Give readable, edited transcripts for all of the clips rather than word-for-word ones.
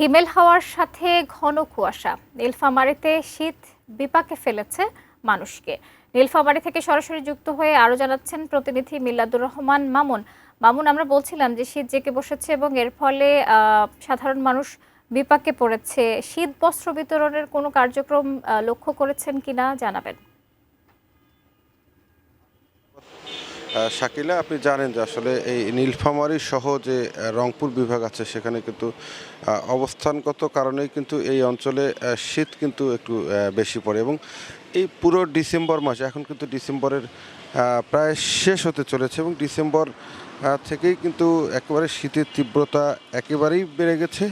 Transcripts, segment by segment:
হিমেল হাওয়ার সাথে ঘন কুয়াশা নীলফামারীতে শীত বিপাকে ফেলেছে মানুষকে। নীলফামারী থেকে সরাসরি যুক্ত হয়ে আরো জানাচ্ছেন প্রতিনিধি মিল্লাদুর রহমান মামুন। মামুন, আমরা বলছিলাম যে শীত জেঁকে বসেছে এবং এর ফলে সাধারণ মানুষ বিপাকে পড়েছে। শীত বস্ত্র বিতরণের কোনো কার্যক্রম লক্ষ্য করেছেন কিনা জানাবেন। শাকিলা, আপনি জানেন যে আসলে এই নীলফামারী সহ যে রংপুর বিভাগ আছে সেখানে কিন্তু অবস্থানগত কারণেই কিন্তু এই অঞ্চলে শীত কিন্তু একটু বেশি পড়ে এবং এই পুরো ডিসেম্বর মাস এখন কিন্তু ডিসেম্বরের প্রায় শেষ হতে চলেছে এবং ডিসেম্বর থেকেই কিন্তু একেবারে শীতের তীব্রতা একেবারেই বেড়ে গেছে।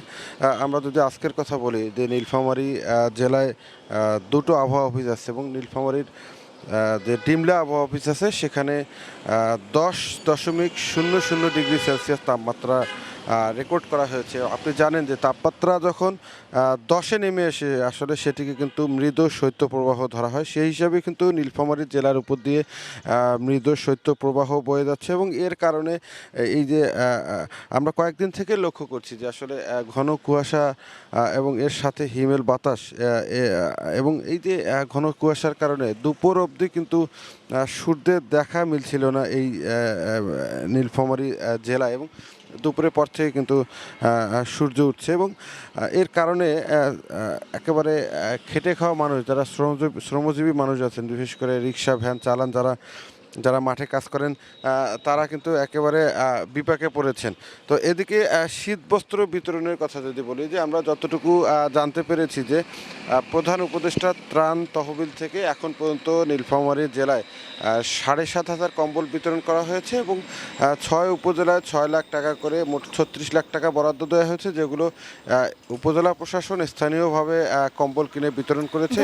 আমরা যদি আজকের কথা বলি যে নীলফামারী জেলায় দুটো আবহাওয়া অফিস আছে এবং নীলফামারীর যে ডিমলা আবহাওয়া অফিস আছে সেখানে 10.00 ডিগ্রি সেলসিয়াস তাপমাত্রা রেকর্ড করা হয়েছে। আপনি জানেন যে তাপমাত্রা যখন 10-এ নেমে আসে আসলে সেটিকে কিন্তু মৃদু শৈত্যপ্রবাহ ধরা হয়। সেই হিসাবে কিন্তু নীলফামারী জেলার উপর দিয়ে মৃদু শৈত্যপ্রবাহ বয়ে যাচ্ছে এবং এর কারণে এই যে আমরা কয়েকদিন থেকে লক্ষ্য করছি যে আসলে ঘন কুয়াশা এবং এর সাথে হিমেল বাতাস এবং এই যে ঘন কুয়াশার কারণে দুপুর অবধি কিন্তু সূর্যের দেখা মিলছিল না এই নীলফামারী জেলায় এবং দুপুরের পর থেকে কিন্তু সূর্য উঠছে এবং এর কারণে একেবারে খেটে খাওয়া মানুষ যারা শ্রমজীবী মানুষ আছেন, বিশেষ করে রিক্সা ভ্যান চালান যারা মাঠে কাজ করেন তারা কিন্তু একেবারে বিপাকে পড়েছেন। তো এদিকে শীতবস্ত্র বিতরণের কথা যদি বলি, যে আমরা যতটুকু জানতে পেরেছি যে প্রধান উপদেষ্টা ত্রাণ তহবিল থেকে এখন পর্যন্ত নীলফামারী জেলায় 7,500 কম্বল বিতরণ করা হয়েছে এবং 6 উপজেলায় 6 লাখ টাকা করে মোট 36 লাখ টাকা বরাদ্দ দেওয়া হয়েছে, যেগুলো উপজেলা প্রশাসন স্থানীয়ভাবে কম্বল কিনে বিতরণ করেছে।